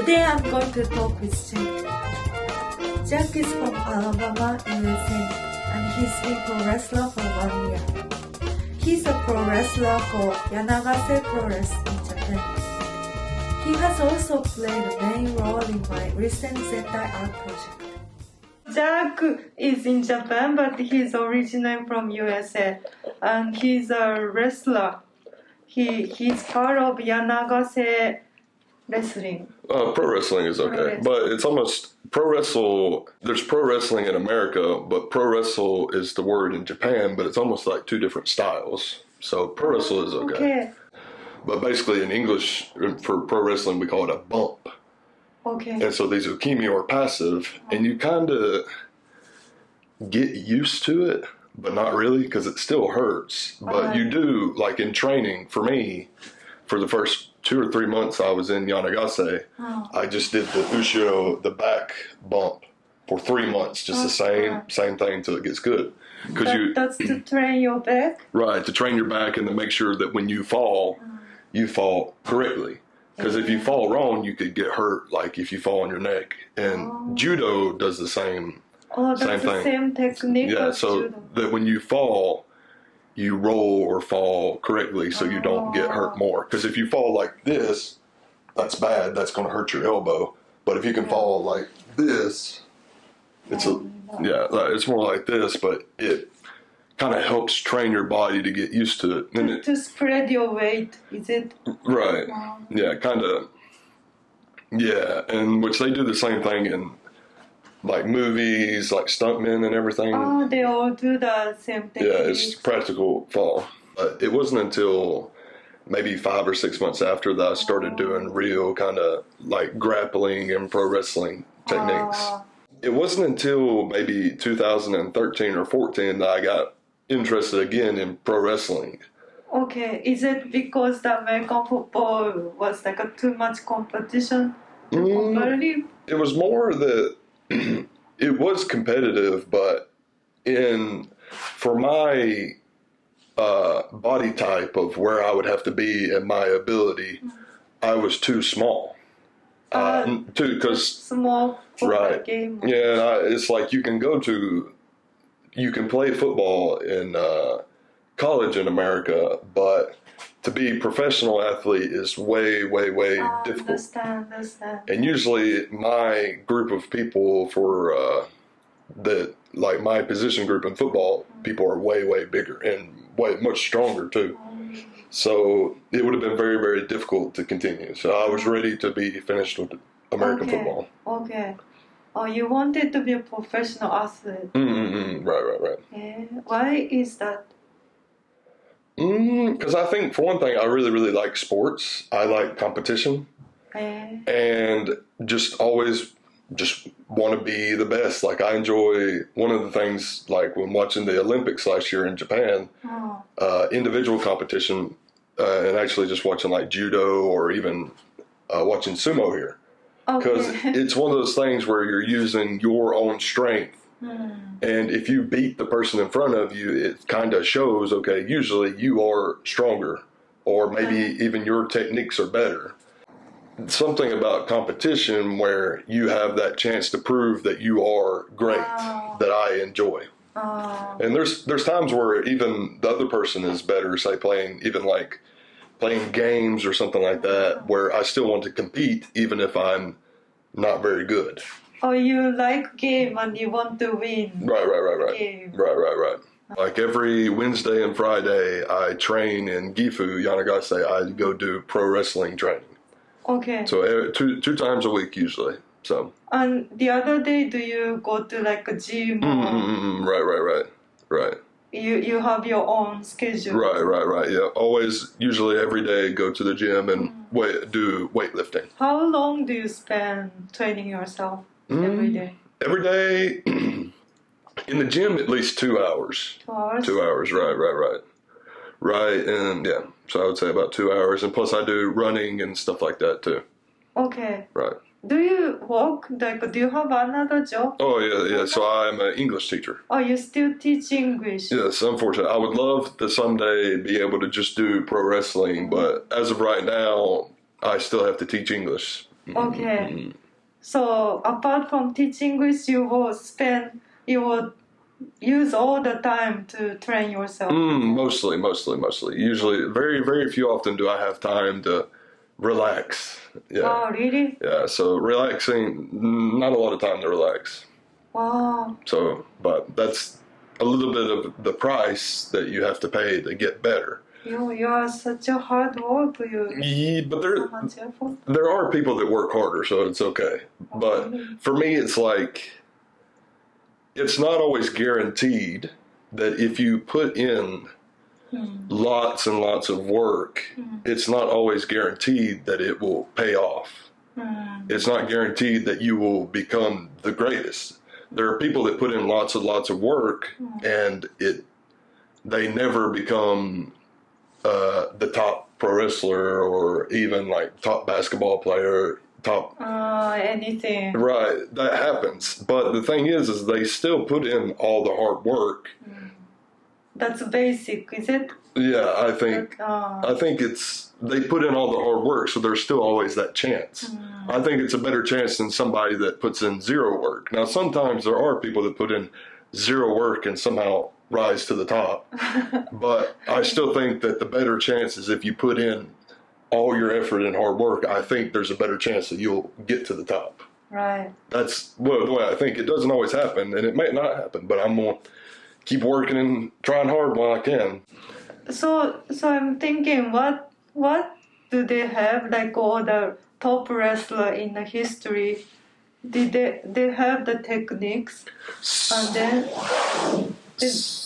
Today I'm going to talk with Jack. Jack is from Alabama, USA, and he's been pro wrestler for 1 year. He's a pro wrestler for柳プロレス in Japan. He has also played a main role in my recent Zentai Art Project. Jack is in Japan, but he's originally from USA, and he's a wrestler. He's part of Yanagase wrestling. Pro wrestling is okay, but it's almost pro wrestle. There's pro wrestling in America, but pro wrestle is the word in Japan, but it's almost like two different styles. So pro wrestle is okay. But basically in English, for pro wrestling, we call it a bump. Okay. And so these ukimi are passive, and you kind of get used to it, but not really, because it still hurts. But you do, like in training, for me, for the first 2 or 3 months I was in Yanagase, I just did the ushiro, the back bump, for 3 months, just the same thing until it gets good. That's to train your back? Right, to train your back and to make sure that when you fall correctly. Because if you fall wrong, you could get hurt, like if you fall on your neck. And judo does the same that's thing. The same technique. Yeah, so judo. That when you fall, you roll or fall correctly so you don't get hurt more. Because if you fall like this, that's bad. That's going to hurt your elbow. But if you can fall like this, it's more like this, but it kind of helps train your body to get used to it. And to spread your weight, is it? Right. Yeah, kind of. Yeah, and which they do the same thing in like movies, like stuntmen and everything. Oh, they all do the same thing. Yeah, it's practical fall. But it wasn't until maybe 5 or 6 months after that I started doing real kind of like grappling and pro wrestling techniques. It wasn't until maybe 2013 or 14 that I got interested again in pro wrestling. Okay, is it because the American football was like too much competition? It was more that it was competitive, but for my body type of where I would have to be and my ability, I was too small. Because small for the game. Yeah, it's like you can play football in college in America, but to be a professional athlete is way, way, way difficult. Understand. And usually my group of people for like my position group in football, people are way, way bigger and way much stronger too. So it would have been very, very difficult to continue. So I was ready to be finished with American football. Okay. Oh, you wanted to be a professional athlete. Right. Why is that? Because I think, for one thing, I really, really like sports. I like competition. And just always just want to be the best. Like I enjoy, one of the things, like when watching the Olympics last year in Japan, individual competition, and actually just watching like judo or even watching sumo here. Because it's one of those things where you're using your own strength. And if you beat the person in front of you, it kind of shows, okay, usually you are stronger, or maybe even your techniques are better. Something about competition where you have that chance to prove that you are great, that I enjoy. And there's times where even the other person is better, say playing games or something like that, where I still want to compete even if I'm not very good. Oh, you like game and you want to win. Right. Game. Right. Like every Wednesday and Friday, I train in Gifu, Yanagase. I go do pro wrestling training. Okay. So two times a week usually. So. And the other day, do you go to like a gym? Right. You have your own schedule. Right. Yeah. Always, usually every day, go to the gym and do weightlifting. How long do you spend training yourself every day? Every day, in the gym, at least 2 hours. 2 hours? 2 hours, right. Right, and yeah, so I would say about 2 hours. And plus I do running and stuff like that too. Okay. Right. Do you work, do you have another job? Oh, yeah. So I'm an English teacher. Oh, you still teach English? Yes, unfortunately. I would love to someday be able to just do pro wrestling, but as of right now, I still have to teach English. Okay. So apart from teaching English, you will use all the time to train yourself. Mostly. Usually, very few often do I have time to relax. Yeah. Oh, really? Yeah. So relaxing, not a lot of time to relax. Wow. So, but that's a little bit of the price that you have to pay to get better. You are such a hard worker. Yeah, but So much effort. there are people that work harder, so it's okay. But for me, it's like, it's not always guaranteed that if you put in lots and lots of work, it's not always guaranteed that it will pay off. It's not guaranteed that you will become the greatest. There are people that put in lots and lots of work, and they never become the top pro wrestler or even like top basketball player, top anything. Right, that happens. But the thing is they still put in all the hard work. That's basic, is it? Yeah, I think they put in all the hard work, so there's still always that chance. I think it's a better chance than somebody that puts in zero work. Now, sometimes there are people that put in zero work and somehow rise to the top. But I still think that the better chance is if you put in all your effort and hard work, I think there's a better chance that you'll get to the top. Right. That's the way I think. It doesn't always happen, and it may not happen, but I'm going to keep working and trying hard while I can. So I'm thinking, what do they have, like all the top wrestler in the history? Did they have the techniques? And then,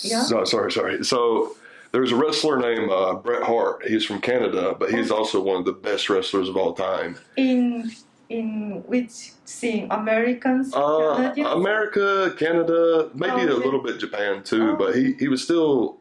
yeah. No, sorry. So there's a wrestler named Bret Hart. He's from Canada, but he's also one of the best wrestlers of all time. In which scene? Americans? Canadians? America, Canada, maybe a little bit Japan too, but he was still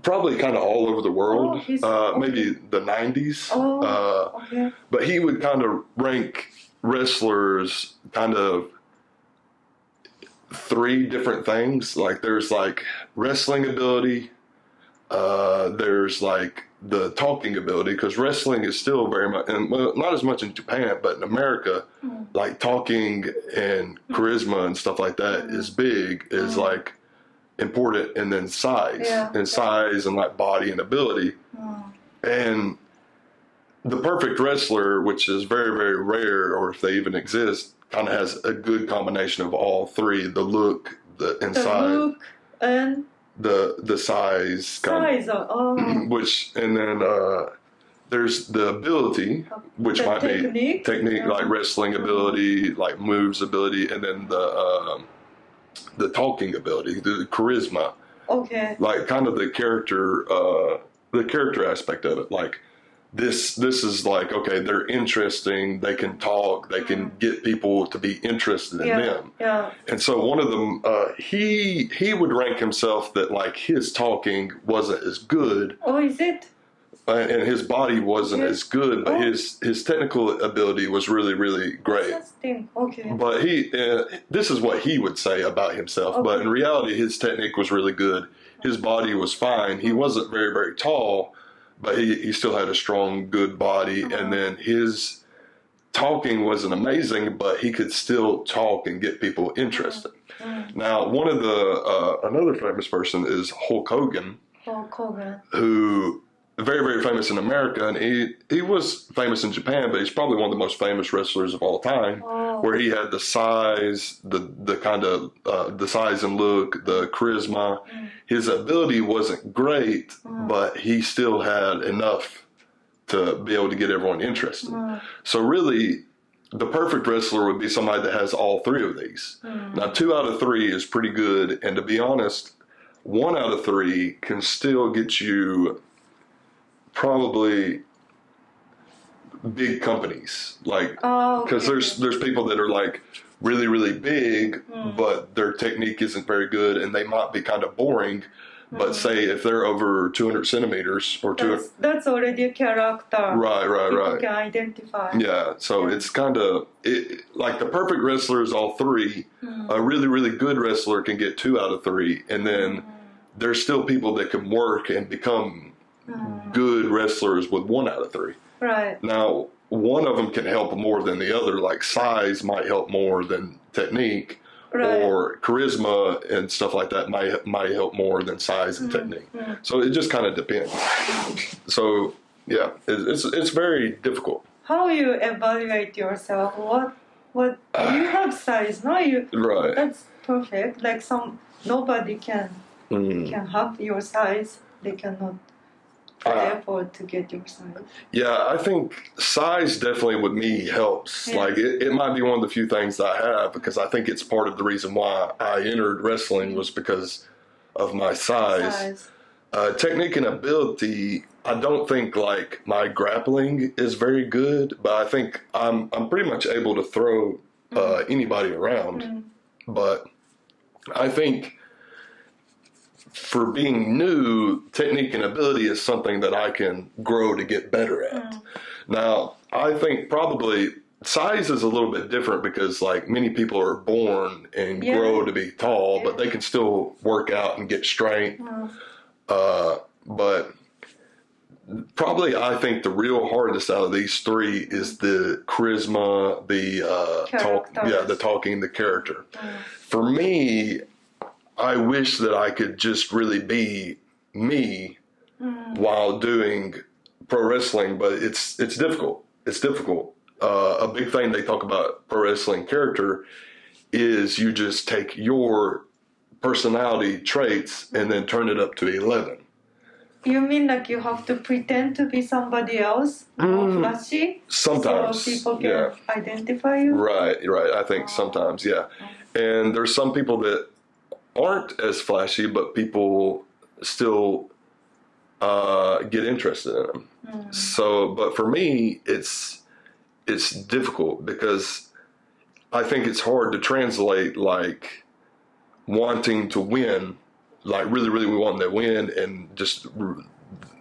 probably kind of all over the world. Maybe the 90s. Okay. But he would kind of rank wrestlers kind of three different things. Like there's like wrestling ability, there's like the talking ability, because wrestling is still very much, and well, not as much in Japan, but in America, like talking and charisma and stuff like that is big, is like important, and then size and like body and ability. And the perfect wrestler, which is very, very rare, or if they even exist, kind of has a good combination of all three: the look, the size, and the size, which, and then there's the ability, which might be technique, like wrestling ability, like moves ability, and then the talking ability, the charisma. Okay. Like kind of the character aspect of it, like. This is like, okay, they're interesting, they can talk, they can get people to be interested in them. Yeah. And so one of them, he would rank himself that like his talking wasn't as good. Oh, is it? And his body wasn't as good, but his technical ability was really, really great. Interesting. Okay. But this is what he would say about himself, but in reality, his technique was really good. His body was fine. He wasn't very, very tall, but he still had a strong, good body. And then his talking wasn't amazing, but he could still talk and get people interested. Now, one of another famous person is Hulk Hogan. Who very, very famous in America, and he was famous in Japan, but he's probably one of the most famous wrestlers of all time. Where he had the size, the kind of the size and look, the charisma. His ability wasn't great, but he still had enough to be able to get everyone interested. So really, the perfect wrestler would be somebody that has all three of these. Now, 2 out of 3 is pretty good, and to be honest, 1 out of 3 can still get you probably big companies, like, because there's people that are like really, really big, but their technique isn't very good, and they might be kind of boring. But say if they're over 200 centimeters or that's already a character. Right. People can identify. Yeah, so it's kind of like the perfect wrestler is all 3. A really, really good wrestler can get 2 out of 3, and then there's still people that can work and become good wrestlers with 1 out of 3. Right. Now, one of them can help more than the other. Like size might help more than technique, or charisma and stuff like that might help more than size and technique. So it just kind of depends. So yeah, it's very difficult. How you evaluate yourself? What you have size? No, you right. That's perfect. Like nobody can have your size. They cannot effort to get your size. Yeah, I think size definitely with me helps. Yeah. Like it might be one of the few things that I have, because I think it's part of the reason why I entered wrestling was because of my size. Technique and ability, I don't think like my grappling is very good, but I think I'm pretty much able to throw anybody around. But I think for being new, technique and ability is something that I can grow to get better at. Now, I think probably size is a little bit different, because like many people are born and grow to be tall, but they can still work out and get strength. But probably I think the real hardest out of these three is the charisma, the talking, the character. For me, I wish that I could just really be me while doing pro wrestling, but it's difficult. It's difficult. A big thing they talk about pro wrestling character is you just take your personality traits and then turn it up to 11. You mean like you have to pretend to be somebody else, more flashy? Sometimes. So people can identify you? Right. I think sometimes, yeah. And there's some people that aren't as flashy, but people still get interested in them. So, but for me, it's difficult, because I think it's hard to translate like wanting to win, like really, really wanting to win, and just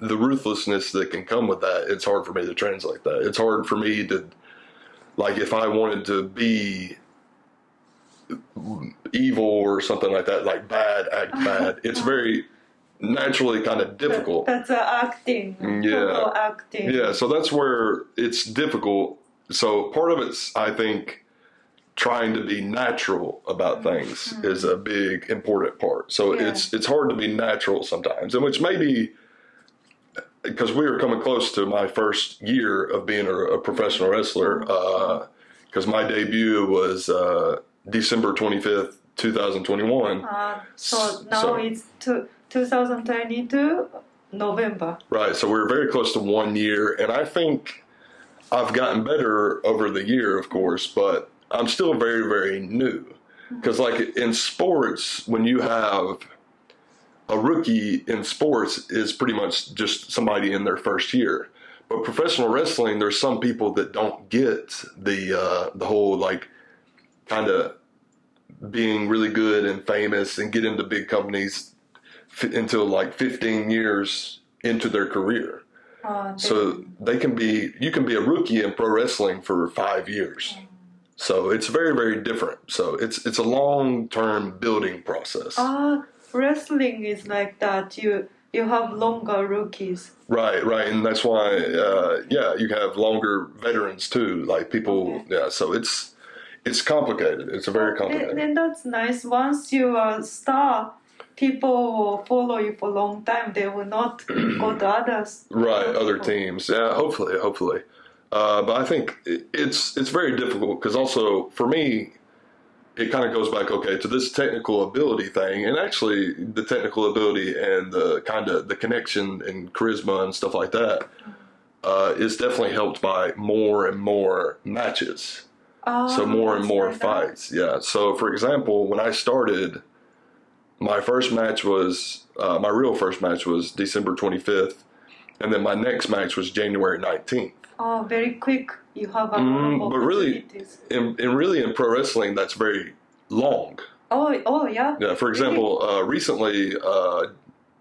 the ruthlessness that can come with that. It's hard for me to translate that. It's hard for me to, like, if I wanted to be evil or something like that, like act bad, it's very naturally kind of difficult. That's acting. Total acting. Yeah, so that's where it's difficult. So part of it's, I think, trying to be natural about things is a big important part. So it's hard to be natural sometimes, and which may be because we were coming close to my first year of being a professional wrestler, because my debut was December 25th, 2021. So now it's 2022 November. Right, so we're very close to 1 year, and I think I've gotten better over the year, of course, but I'm still very, very new. Because like in sports, when you have a rookie in sports is pretty much just somebody in their first year. But professional wrestling, there's some people that don't get the whole like kind of being really good and famous and get into big companies until like 15 years into their career. So you can be a rookie in pro wrestling for 5 years. So it's very, very different. So it's a long-term building process. Wrestling is like that. You have longer rookies. Right. And that's why, you have longer veterans too. Like people, so it's complicated. It's very complicated. And that's nice. Once you are a star, people will follow you for a long time. They will not go to others. Right, other teams. Yeah, hopefully. But I think it's very difficult because also for me, it kind of goes back, to this technical ability thing. And actually the technical ability and the kind of the connection and charisma and stuff like that is definitely helped by more and more matches. So more and more fights. Yeah. So for example, when I started, my first match was, my real first match was December 25th. And then my next match was January 19th. Oh, very quick. You have a lot of but really, in pro wrestling, that's very long. Oh, yeah. Yeah. For example, recently,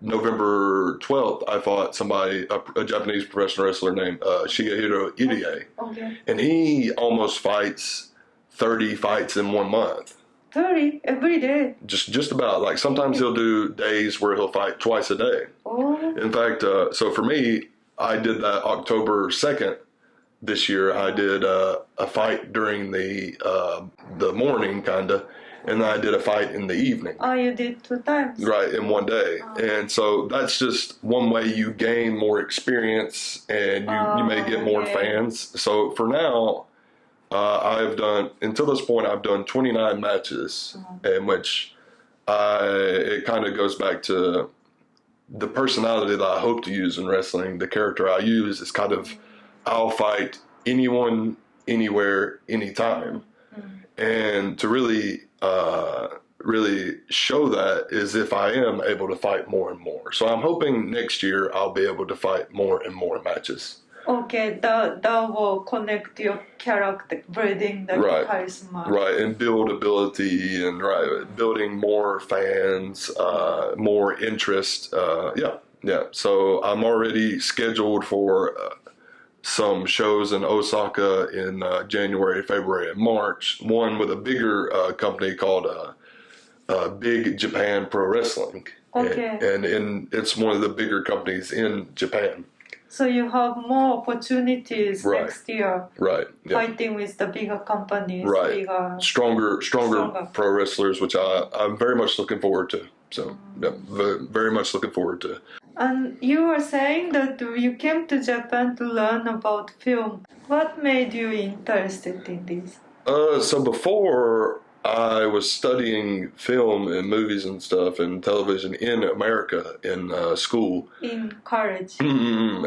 November 12th, I fought somebody, a Japanese professional wrestler named Shigehiro Irie. Okay. And he almost fights 30 fights in 1 month. 30 every day? Just about. Like sometimes he'll do days where he'll fight twice a day. Oh. In fact, so for me, I did that October 2nd this year I did a fight during the morning, kinda, and then I did a fight in the evening. Oh, you did 2 times? Right, in one day. And so that's just one way you gain more experience, and you may get more fans. So for now, I've done, until this point, I've done 29 matches, in which it kind of goes back to the personality that I hope to use in wrestling. The character I use is kind of, I'll fight anyone, anywhere, anytime. And to really show that is if I am able to fight more and more. So I'm hoping next year I'll be able to fight more and more matches. Okay, that will connect your character, building the charisma. Right, and buildability, and building more fans, more interest. Yeah. So I'm already scheduled for some shows in Osaka in January, February, and March. One with a bigger company called Big Japan Pro Wrestling. Okay. And it's one of the bigger companies in Japan. So you have more opportunities next year. Right. Yeah. Fighting with the bigger companies. Right. Stronger pro wrestlers, which I'm very much looking forward to. So, very much looking forward to. And you were saying that you came to Japan to learn about film. What made you interested in this? So before, I was studying film and movies and stuff and television in America in school. In college. And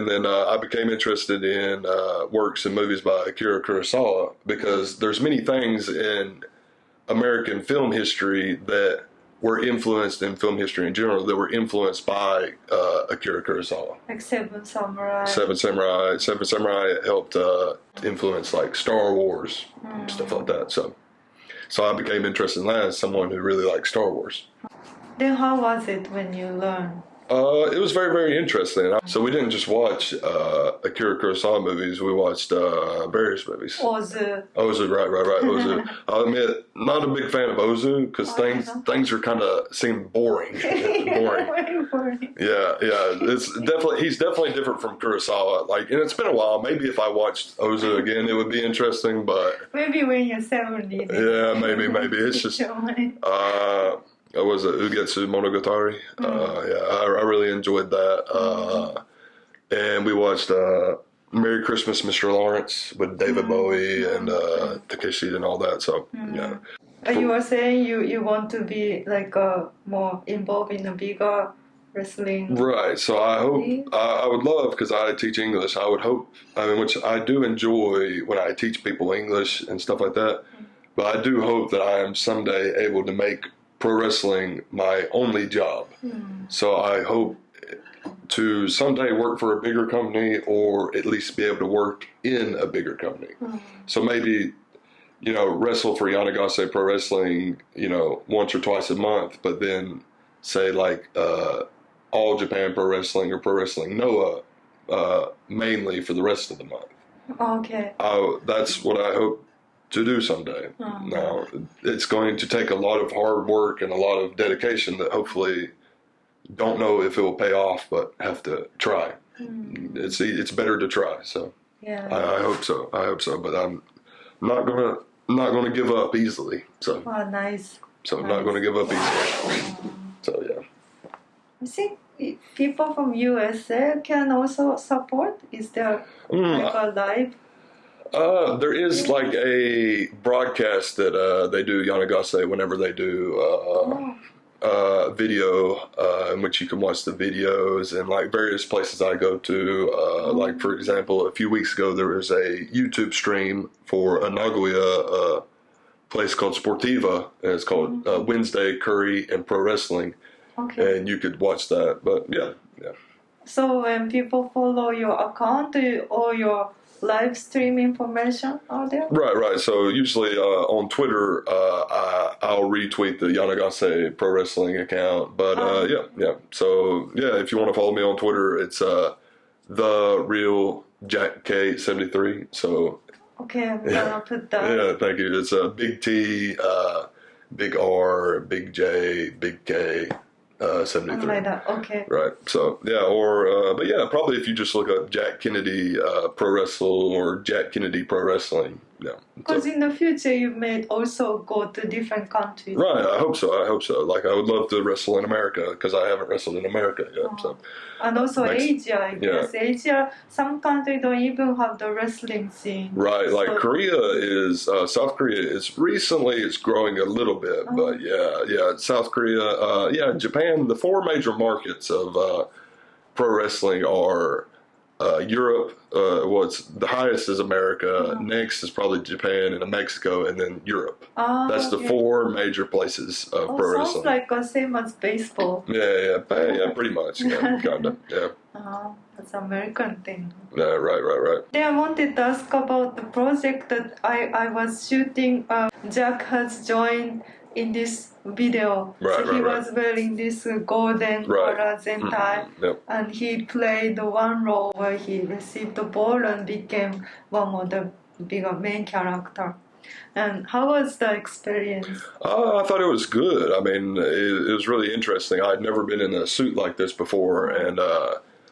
then I became interested in works and movies by Akira Kurosawa, because there's many things in American film history that were influenced in film history in general, that were influenced by Akira Kurosawa. Like Seven Samurai. Seven Samurai helped influence like Star Wars, stuff like that. So I became interested in that as someone who really liked Star Wars. Then how was it when you learned? It was very, very interesting. So we didn't just watch Akira Kurosawa movies. We watched various movies. Ozu, right. Ozu. I'll admit, not a big fan of Ozu, because things are kind of seem boring. boring. Yeah. He's definitely different from Kurosawa. And it's been a while. Maybe if I watched Ozu again, it would be interesting. But maybe when you're 70. Yeah, maybe. It's just. Was it Ugetsu Monogatari? I really enjoyed that. And we watched Merry Christmas, Mr. Lawrence with David Bowie and Takeshi and all that. So, yeah. You were saying you want to be more involved in a bigger wrestling. Right. So I hope, I would love, because I teach English, I would hope, which I do enjoy when I teach people English and stuff like that. But I do hope that I am someday able to make pro wrestling my only job. So I hope to someday work for a bigger company, or at least be able to work in a bigger company. So maybe, wrestle for Yanagase Pro Wrestling, once or twice a month, but then say All Japan Pro Wrestling or Pro Wrestling Noah mainly for the rest of the month. Okay. That's what I hope to do someday. Now, it's going to take a lot of hard work and a lot of dedication that hopefully don't know if it will pay off, but have to try. It's better to try. So yeah, I hope so. But I'm not gonna give up easily. So nice. So I'm not gonna give up easily. So yeah. I think people from USA can also support. Is there a live? There is a broadcast that they do Yanagase whenever they do video, in which you can watch the videos, and various places I go to. For example, a few weeks ago there was a YouTube stream for a Nagoya place called Sportiva, and it's called Wednesday Curry and Pro Wrestling. Okay. And you could watch that. But yeah. So when people follow your account or your live stream information out there? Right. So usually on Twitter, I'll retweet the Yanagase Pro Wrestling account. But yeah. So yeah, if you want to follow me on Twitter, it's the real Jack K73. So okay, I'm gonna put that. Yeah, thank you. It's Big T, Big R, Big J, Big K, 73. Like that. Okay. Right. So yeah, but yeah, probably if you just look up Jack Kennedy pro wrestler or Jack Kennedy pro wrestling. Yeah. Because in the future you may also go to different countries. Right. I hope so. Like I would love to wrestle in America because I haven't wrestled in America yet. So. And also Asia, I guess. Yeah. Asia, some countries don't even have the wrestling scene. Right, like so, Korea is, South Korea is recently, it's growing a little bit, but yeah, South Korea, Japan, the four major markets of pro wrestling are Europe, it's the highest is America, next is probably Japan and Mexico, and then Europe. That's the four major places of pro wrestling. Sounds like the same as baseball. Yeah, pretty much, kind of, yeah. That's an American thing. Yeah, right. Then I wanted to ask about the project that I was shooting. Jack has joined in this video. He was wearing this golden color Zentai, and he played one role where he received the ball and became one of the bigger main character. And how was the experience? I thought it was good. I mean, it was really interesting. I'd never been in a suit like this before, and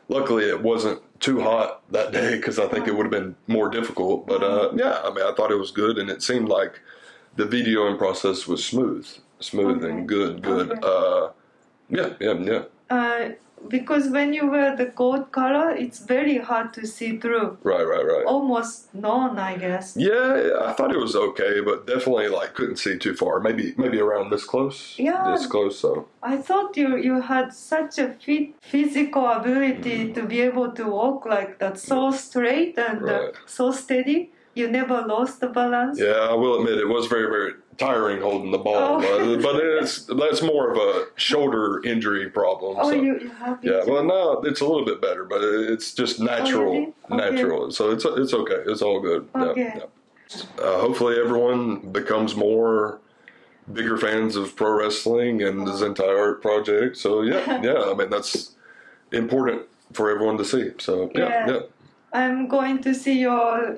luckily it wasn't too hot that day because I think it would have been more difficult. But yeah, I mean, I thought it was good, and it seemed like the videoing process was smooth and good. Yeah. Because when you wear the gold color, it's very hard to see through. Right. Almost none, I guess. Yeah, I thought it was okay, but definitely like couldn't see too far. Maybe around this close. Yeah. This close, so. I thought you had such a physical ability to be able to walk like that, so straight and so steady. You never lost the balance. Yeah, I will admit it was very, very tiring holding the ball, but that's more of a shoulder injury problem. Oh, so. you have it? Yeah, well, no, it's a little bit better, but it's just natural, natural. So it's okay. It's all good. Okay. Yeah. Hopefully, everyone becomes more bigger fans of pro wrestling and the Zentai Art Project. So yeah, I mean that's important for everyone to see. So yeah. I'm going to see your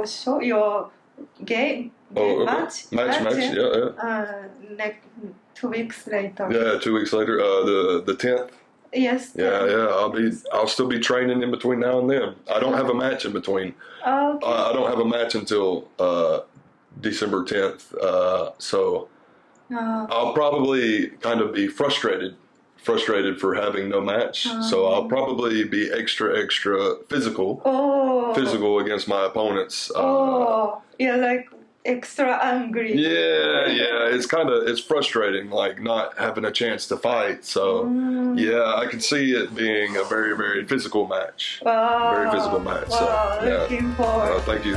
show, your game match. Yeah. Next 2 weeks later. Yeah, 2 weeks later. The 10th. Yes. Yeah. I'll still be training in between now and then. I don't have a match in between. Okay. I don't have a match until December 10th. So I'll probably kind of be frustrated for having no match, so I'll probably be extra physical against my opponents. You're like extra angry. Yeah, it's frustrating, like not having a chance to fight. So yeah, I can see it being a very, very physical match. Wow. Very physical match. Wow, so yeah. Looking forward. Thank you.